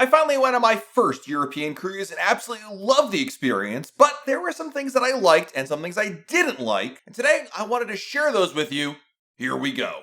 I finally went on my first European cruise and absolutely loved the experience, but there were some things that I liked and some things I didn't like, and today I wanted to share those with you. Here we go.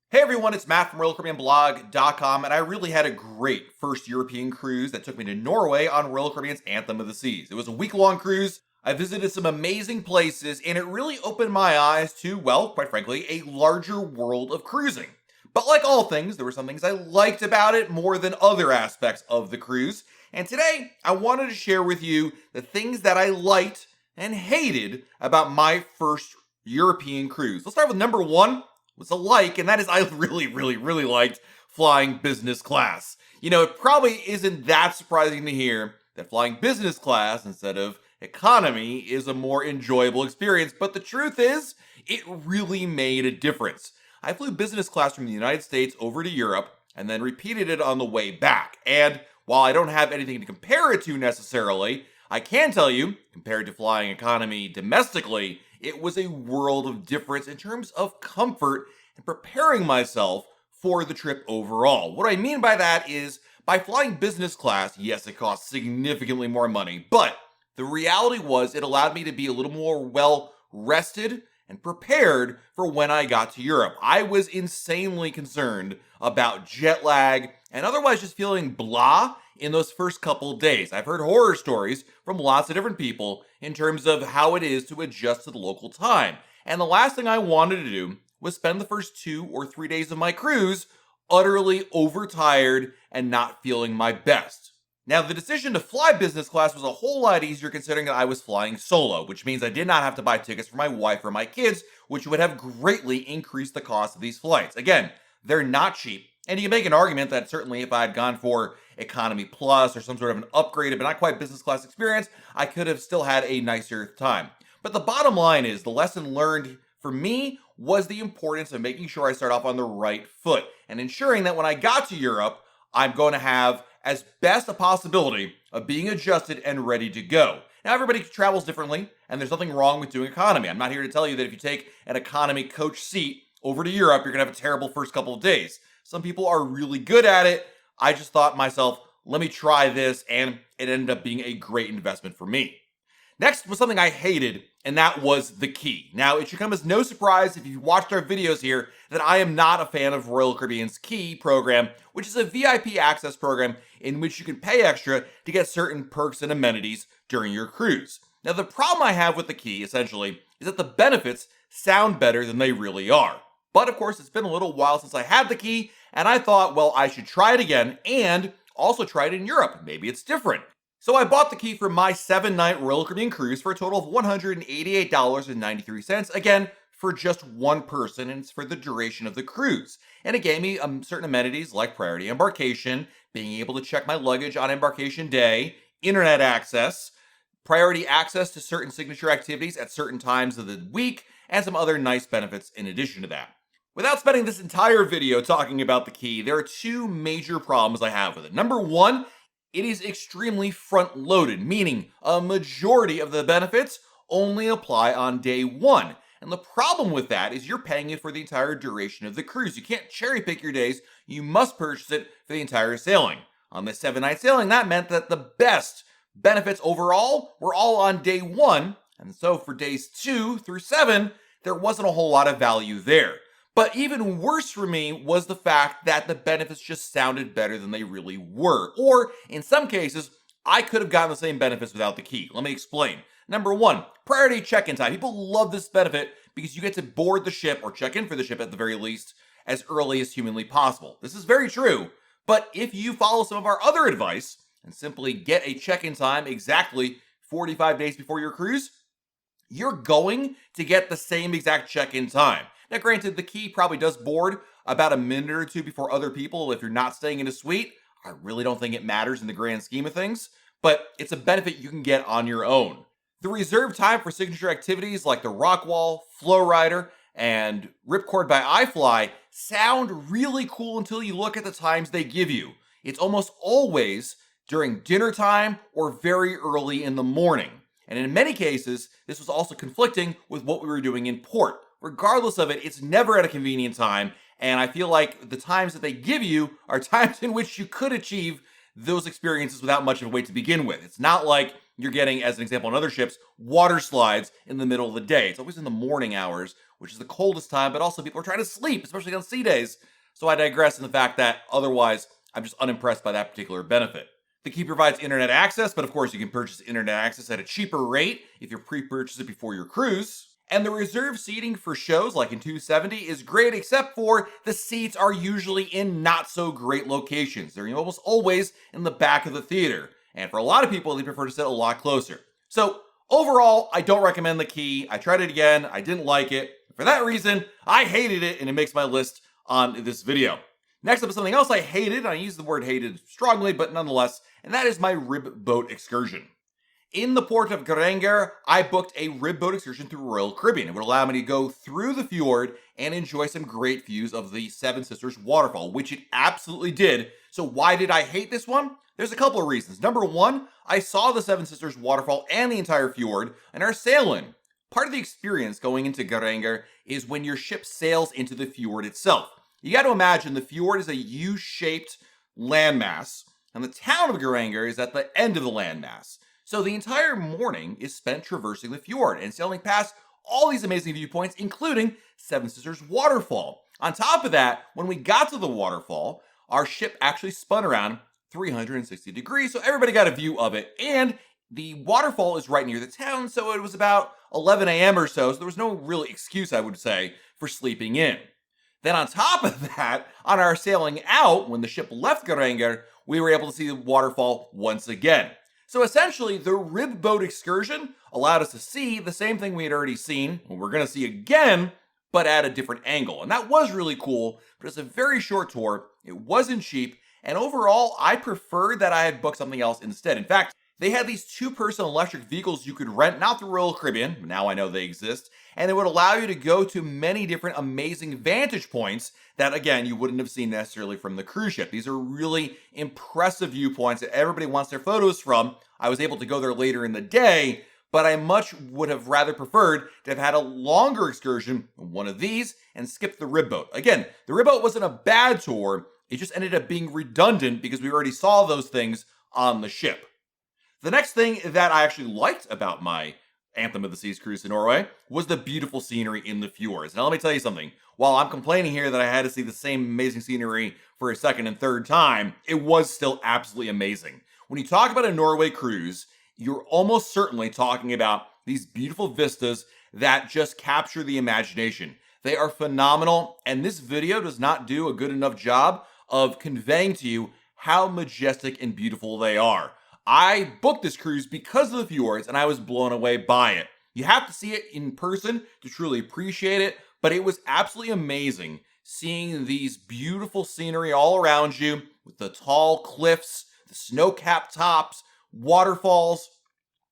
Hey everyone, it's Matt from RoyalCaribbeanBlog.com, and I really had a great first European cruise that took me to Norway on Royal Caribbean's Anthem of the Seas. It was a week-long cruise. I visited some amazing places, and it really opened my eyes to, well, quite frankly, a larger world of cruising. But like all things, there were some things I liked about it more than other aspects of the cruise, and today I wanted to share with you the things that I liked and hated about my first European cruise. Let's start with number one. Was a like, and that is I really liked flying business class. You know, it probably isn't that surprising to hear that flying business class instead of economy is a more enjoyable experience, but the truth is, it really made a difference. I flew business class from the United States over to Europe and then repeated it on the way back. And while I don't have anything to compare it to necessarily, I can tell you, compared to flying economy domestically, it was a world of difference in terms of comfort and preparing myself for the trip overall. What I mean by that is, by flying business class, yes, it costs significantly more money, but the reality was it allowed me to be a little more well rested and prepared for when I got to Europe. I was insanely concerned about jet lag and otherwise just feeling blah in those first couple of days. I've heard horror stories from lots of different people in terms of how it is to adjust to the local time. And the last thing I wanted to do was spend the first 2 or 3 days of my cruise utterly overtired and not feeling my best. Now, the decision to fly business class was a whole lot easier considering that I was flying solo, which means I did not have to buy tickets for my wife or my kids, which would have greatly increased the cost of these flights. Again, they're not cheap, and you can make an argument that certainly if I had gone for economy plus or some sort of an upgraded but not quite business class experience, I could have still had a nicer time. But the bottom line is, the lesson learned for me was the importance of making sure I start off on the right foot and ensuring that when I got to Europe, I'm going to have as best a possibility of being adjusted and ready to go. Now, everybody travels differently, and there's nothing wrong with doing economy. I'm not here to tell you that if you take an economy coach seat over to Europe, you're gonna have a terrible first couple of days. Some people are really good at it. I just thought to myself, let me try this, and it ended up being a great investment for me. Next was something I hated, and that was the key. Now, it should come as no surprise if you've watched our videos here that I am not a fan of Royal Caribbean's Key program, which is a VIP access program in which you can pay extra to get certain perks and amenities during your cruise. Now, the problem I have with the Key, essentially, is that the benefits sound better than they really are. But, of course, it's been a little while since I had the Key, and I thought, well, I should try it again, and also try it in Europe. Maybe it's different. So I bought the Key for my 7-night Royal Caribbean cruise for a total of $188.93, again, for just one person, and it's for the duration of the cruise. And it gave me certain amenities like priority embarkation, being able to check my luggage on embarkation day, internet access, priority access to certain signature activities at certain times of the week, and some other nice benefits in addition to that. Without spending this entire video talking about the Key, there are 2 major problems I have with it. Number one, it is extremely front-loaded, meaning a majority of the benefits only apply on day 1. And the problem with that is you're paying it for the entire duration of the cruise. You can't cherry-pick your days, you must purchase it for the entire sailing. On this 7-night sailing, that meant that the best benefits overall were all on day 1, and so for days 2 through 7, there wasn't a whole lot of value there. But even worse for me was the fact that the benefits just sounded better than they really were. Or, in some cases, I could have gotten the same benefits without the Key. Let me explain. Number one, priority check-in time. People love this benefit because you get to board the ship, or check in for the ship at the very least, as early as humanly possible. This is very true, but if you follow some of our other advice and simply get a check-in time exactly 45 days before your cruise, you're going to get the same exact check-in time. Now, granted, the Key probably does board about a minute or 2 before other people if you're not staying in a suite. I really don't think it matters in the grand scheme of things, but it's a benefit you can get on your own. The reserved time for signature activities like the Rock Wall, Flow Rider, and Ripcord by iFly sound really cool until you look at the times they give you. It's almost always during dinner time or very early in the morning. And in many cases, this was also conflicting with what we were doing in port. regardless of it, it's never at a convenient time. And I feel like the times that they give you are times in which you could achieve those experiences without much of a wait to begin with. It's not like you're getting, as an example on other ships, water slides in the middle of the day. It's always in the morning hours, which is the coldest time, but also people are trying to sleep, especially on sea days. So I digress in the fact that otherwise, I'm just unimpressed by that particular benefit. The key provides internet access, but of course you can purchase internet access at a cheaper rate if you pre-purchase it before your cruise. And the reserved seating for shows like in 270 is great, except for the seats are usually in not so great locations. They're almost always in the back of the theater. And for a lot of people, they prefer to sit a lot closer. So overall, I don't recommend the key. I tried it again. I didn't like it. For that reason, I hated it, and it makes my list on this video. Next up is something else I hated, and I use the word hated strongly, but nonetheless, and that is my rib boat excursion. In the port of Geiranger, I booked a rib boat excursion through Royal Caribbean. It would allow me to go through the fjord and enjoy some great views of the Seven Sisters waterfall, which it absolutely did. So why did I hate this one? There's a couple of reasons. Number one, I saw the Seven Sisters waterfall and the entire fjord in our sail-in. Part of the experience going into Geiranger is when your ship sails into the fjord itself. You got to imagine the fjord is a U-shaped landmass, and the town of Geiranger is at the end of the landmass. So the entire morning is spent traversing the fjord and sailing past all these amazing viewpoints, including Seven Sisters Waterfall. On top of that, when we got to the waterfall, our ship actually spun around 360 degrees, so everybody got a view of it. And the waterfall is right near the town, so it was about 11 a.m. or so there was no real excuse, I would say, for sleeping in. Then on top of that, on our sailing out, when the ship left Geiranger, we were able to see the waterfall once again. So essentially, the rib boat excursion allowed us to see the same thing we had already seen, and we're going to see again, but at a different angle. And that was really cool, but it's a very short tour. It wasn't cheap, and overall, I preferred that I had booked something else instead. In fact, they had these two-person electric vehicles you could rent, not through Royal Caribbean, now I know they exist, and it would allow you to go to many different amazing vantage points that, again, you wouldn't have seen necessarily from the cruise ship. These are really impressive viewpoints that everybody wants their photos from. I was able to go there later in the day, but I much would have rather preferred to have had a longer excursion, one of these, and skip the rib boat. Again, the rib boat wasn't a bad tour, it just ended up being redundant because we already saw those things on the ship. The next thing that I actually liked about my Anthem of the Seas cruise to Norway was the beautiful scenery in the fjords. Now let me tell you something. While I'm complaining here that I had to see the same amazing scenery for a second and third time, it was still absolutely amazing. When you talk about a Norway cruise, you're almost certainly talking about these beautiful vistas that just capture the imagination. They are phenomenal, and this video does not do a good enough job of conveying to you how majestic and beautiful they are. I booked this cruise because of the fjords, and I was blown away by it. You have to see it in person to truly appreciate it, but it was absolutely amazing seeing these beautiful scenery all around you with the tall cliffs, the snow-capped tops, waterfalls.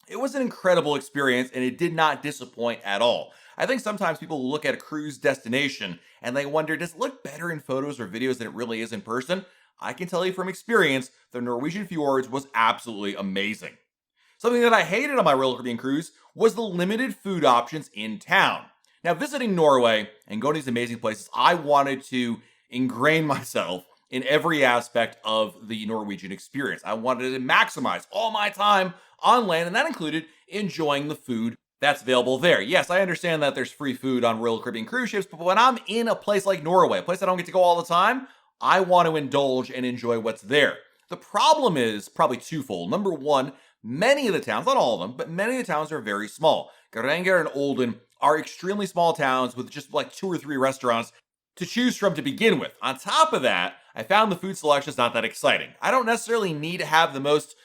It was an incredible experience, and it did not disappoint at all. I think sometimes people look at a cruise destination and they wonder, does it look better in photos or videos than it really is in person? I can tell you from experience, the Norwegian fjords was absolutely amazing. Something that I hated on my Royal Caribbean cruise was the limited food options in town. Now, visiting Norway and going to these amazing places, I wanted to ingrain myself in every aspect of the Norwegian experience. I wanted to maximize all my time on land, and that included enjoying the food that's available there. Yes, I understand that there's free food on Royal Caribbean cruise ships, but when I'm in a place like Norway, a place I don't get to go all the time, I want to indulge and enjoy what's there. The problem is probably twofold. Number one, many of the towns, not all of them, but many of the towns are very small. Geiranger and Olden are extremely small towns with just like 2 or 3 restaurants to choose from to begin with. On top of that, I found the food selection is not that exciting. I don't necessarily need to have the most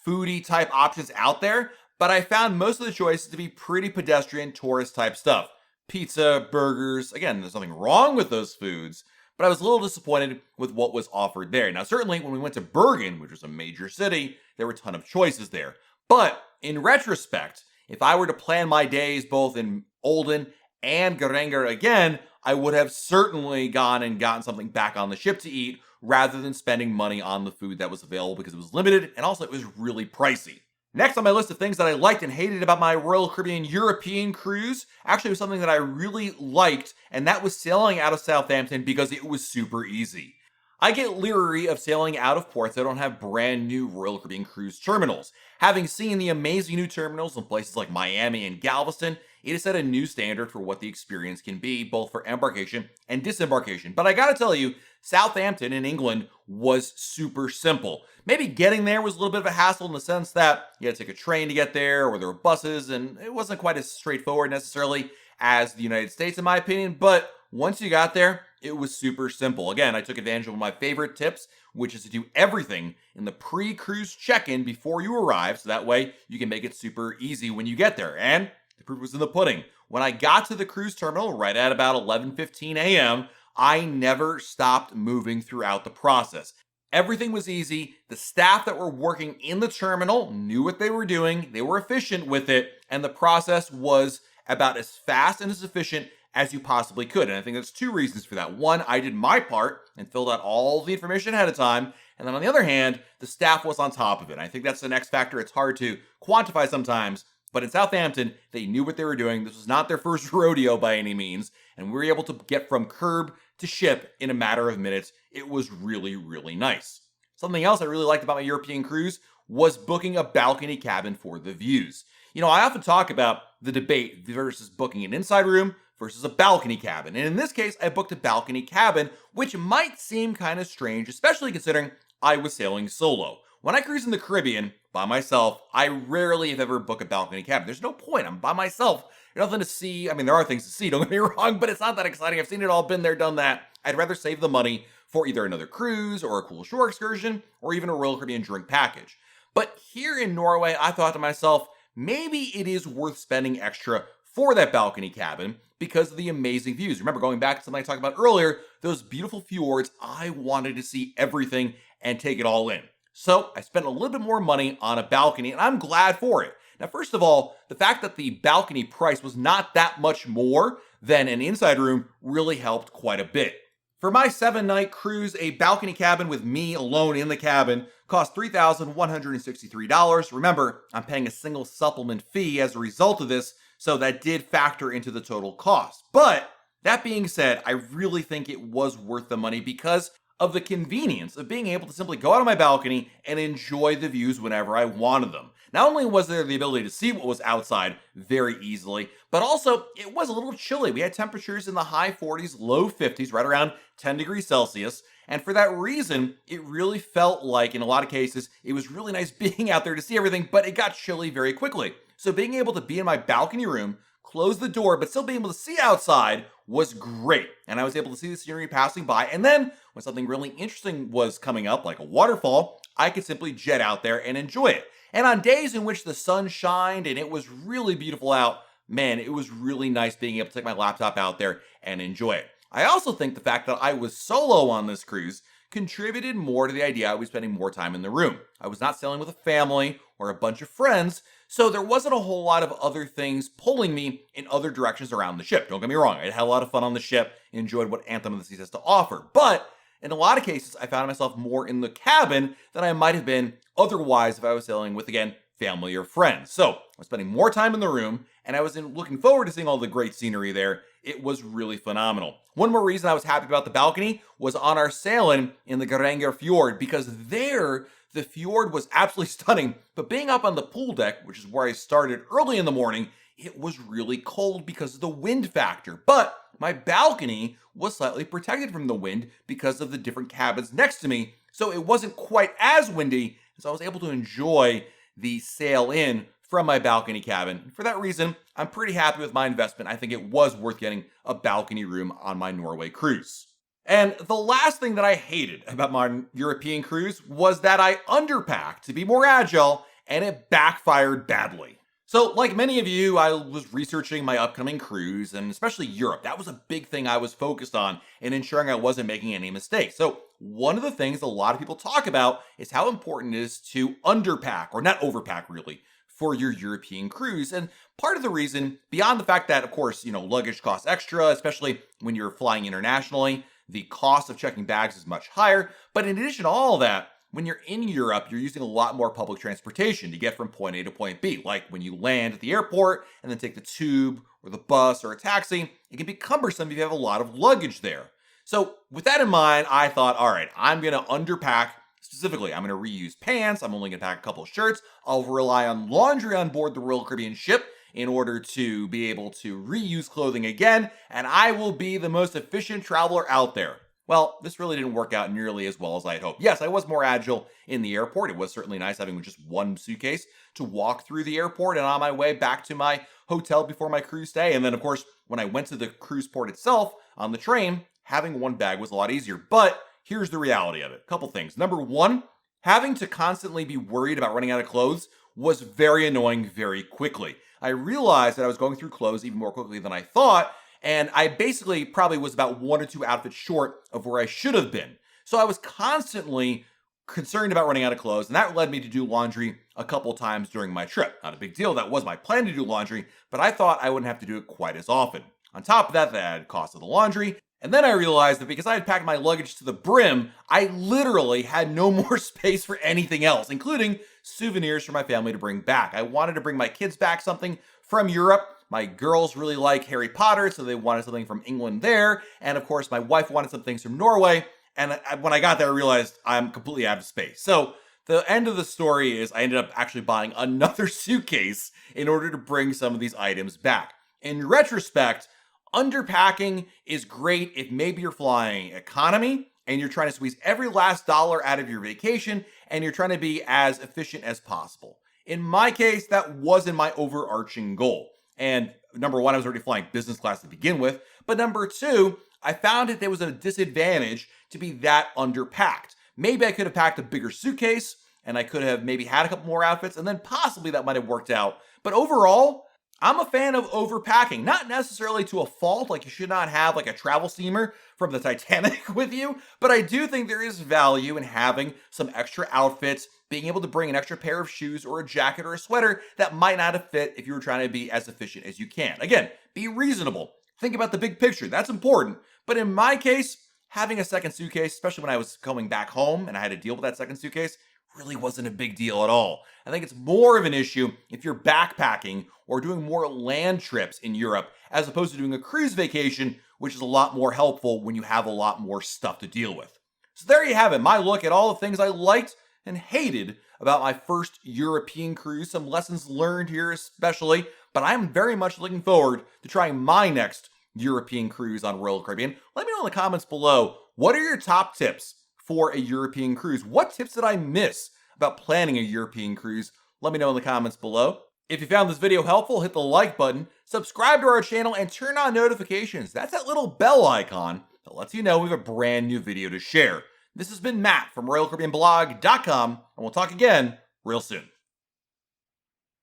foodie type options out there, but I found most of the choices to be pretty pedestrian tourist type stuff. Pizza, burgers, again, there's nothing wrong with those foods, but I was a little disappointed with what was offered there. Now, certainly when we went to Bergen, which was a major city, there were a ton of choices there. But in retrospect, if I were to plan my days both in Olden and Geiranger again, I would have certainly gone and gotten something back on the ship to eat rather than spending money on the food that was available because it was limited and also it was really pricey. Next on my list of things that I liked and hated about my Royal Caribbean European cruise actually was something that I really liked, and that was sailing out of Southampton because it was super easy. I get leery of sailing out of ports that don't have brand new Royal Caribbean cruise terminals. Having seen the amazing new terminals in places like Miami and Galveston, it has set a new standard for what the experience can be, both for embarkation and disembarkation. But I gotta tell you, Southampton in England was super simple. Maybe getting there was a little bit of a hassle in the sense that you had to take a train to get there, or there were buses, and it wasn't quite as straightforward necessarily as the United States, in my opinion. But once you got there, it was super simple. Again, I took advantage of one of my favorite tips, which is to do everything in the pre-cruise check-in before you arrive, so that way you can make it super easy when you get there. And the proof was in the pudding. When I got to the cruise terminal right at about 11:15 a.m., I never stopped moving throughout the process. Everything was easy. The staff that were working in the terminal knew what they were doing. They were efficient with it, and the process was about as fast and as efficient as you possibly could. And I think there's two reasons for that. One, I did my part and filled out all the information ahead of time. And then on the other hand, the staff was on top of it. And I think that's the next factor. It's hard to quantify sometimes, but in Southampton, they knew what they were doing. This was not their first rodeo by any means. And we were able to get from curb to ship in a matter of minutes. It was really, really nice. Something else I really liked about my European cruise was booking a balcony cabin for the views. You know, I often talk about the debate versus booking an inside room versus a balcony cabin. And in this case, I booked a balcony cabin, which might seem kind of strange, especially considering I was sailing solo. When I cruise in the Caribbean by myself, I rarely if ever book a balcony cabin. There's no point. I'm by myself. There's nothing to see. I mean, there are things to see, don't get me wrong, but it's not that exciting. I've seen it all, been there, done that. I'd rather save the money for either another cruise or a cool shore excursion or even a Royal Caribbean drink package. But here in Norway, I thought to myself, maybe it is worth spending extra for that balcony cabin because of the amazing views. Remember, going back to something I talked about earlier, those beautiful fjords, I wanted to see everything and take it all in. So I spent a little bit more money on a balcony, and I'm glad for it. Now, first of all, the fact that the balcony price was not that much more than an inside room really helped quite a bit. For my 7-night cruise, a balcony cabin with me alone in the cabin cost $3,163. Remember, I'm paying a single supplement fee as a result of this, so that did factor into the total cost. But that being said, I really think it was worth the money because of the convenience of being able to simply go out on my balcony and enjoy the views whenever I wanted them. Not only was there the ability to see what was outside very easily, but also it was a little chilly. We had temperatures in the high 40s, low 50s, right around 10 degrees Celsius. And for that reason, it really felt like, in a lot of cases, it was really nice being out there to see everything, but it got chilly very quickly. So being able to be in my balcony room, close the door, but still being able to see outside was great. And I was able to see the scenery passing by. And then when something really interesting was coming up, like a waterfall, I could simply jet out there and enjoy it. And on days in which the sun shined and it was really beautiful out, man, it was really nice being able to take my laptop out there and enjoy it. I also think the fact that I was solo on this cruise contributed more to the idea I was spending more time in the room. I was not sailing with a family or a bunch of friends, so there wasn't a whole lot of other things pulling me in other directions around the ship. Don't get me wrong, I had a lot of fun on the ship, enjoyed what Anthem of the Seas has to offer, but in a lot of cases, I found myself more in the cabin than I might have been otherwise if I was sailing with, again, family or friends. So I was spending more time in the room, and I was looking forward to seeing all the great scenery there. It was really phenomenal. One more reason I was happy about the balcony was on our sailing in the Geiranger Fjord, because there, the fjord was absolutely stunning, but being up on the pool deck, which is where I started early in the morning, it was really cold because of the wind factor. But my balcony was slightly protected from the wind because of the different cabins next to me, so it wasn't quite as windy, so I was able to enjoy the sail in from my balcony cabin. For that reason, I'm pretty happy with my investment. I think it was worth getting a balcony room on my Norway cruise. And the last thing that I hated about my European cruise was that I underpacked to be more agile, and it backfired badly. So, like many of you, I was researching my upcoming cruise, and especially Europe. That was a big thing I was focused on in ensuring I wasn't making any mistakes. So, one of the things a lot of people talk about is how important it is to underpack, or not overpack really, for your European cruise. And part of the reason, beyond the fact that, of course, luggage costs extra, especially when you're flying internationally, the cost of checking bags is much higher. But in addition to all that, when you're in Europe, you're using a lot more public transportation to get from point A to point B. Like when you land at the airport and then take the tube or the bus or a taxi, it can be cumbersome if you have a lot of luggage there. So with that in mind, I thought, all right, I'm going to underpack. Specifically, I'm going to reuse pants. I'm only going to pack a couple of shirts. I'll rely on laundry on board the Royal Caribbean ship in order to be able to reuse clothing again, and I will be the most efficient traveler out there. Well, this really didn't work out nearly as well as I had hoped. Yes, I was more agile in the airport. It was certainly nice having just one suitcase to walk through the airport and on my way back to my hotel before my cruise stay. And then, of course, when I went to the cruise port itself on the train, having one bag was a lot easier. But here's the reality of it. A couple things. Number one, having to constantly be worried about running out of clothes was very annoying very quickly. I realized that I was going through clothes even more quickly than I thought, and I basically probably was about 1 or 2 outfits short of where I should have been. So I was constantly concerned about running out of clothes, and that led me to do laundry a couple times during my trip. Not a big deal. That was my plan to do laundry, but I thought I wouldn't have to do it quite as often. On top of that, the added cost of the laundry. And then I realized that because I had packed my luggage to the brim, I literally had no more space for anything else, including souvenirs for my family to bring back. I wanted to bring my kids back something from Europe. My girls really like Harry Potter, so they wanted something from England there. And of course, my wife wanted some things from Norway. And when I got there, I realized I'm completely out of space. So the end of the story is I ended up actually buying another suitcase in order to bring some of these items back. In retrospect, underpacking is great if maybe you're flying economy and you're trying to squeeze every last dollar out of your vacation and you're trying to be as efficient as possible. In my case, that wasn't my overarching goal. And number one, I was already flying business class to begin with. But number two, I found that there was a disadvantage to be that underpacked. Maybe I could have packed a bigger suitcase and I could have maybe had a couple more outfits and then possibly that might have worked out. But overall, I'm a fan of overpacking, not necessarily to a fault, like you should not have like a travel steamer from the Titanic with you, but I do think there is value in having some extra outfits, being able to bring an extra pair of shoes or a jacket or a sweater that might not have fit if you were trying to be as efficient as you can. Again, be reasonable. Think about the big picture. That's important. But in my case, having a second suitcase, especially when I was coming back home and I had to deal with that second suitcase, really wasn't a big deal at all. I think it's more of an issue if you're backpacking or doing more land trips in Europe as opposed to doing a cruise vacation, which is a lot more helpful when you have a lot more stuff to deal with. So there you have it, my look at all the things I liked and hated about my first European cruise. Some lessons learned here especially, but I'm very much looking forward to trying my next European cruise on Royal Caribbean. Let me know in the comments below, what are your top tips for a European cruise? What tips did I miss about planning a European cruise? Let me know in the comments below. If you found this video helpful, hit the like button, subscribe to our channel, and turn on notifications. That's that little bell icon that lets you know we have a brand new video to share. This has been Matt from RoyalCaribbeanBlog.com, and we'll talk again real soon.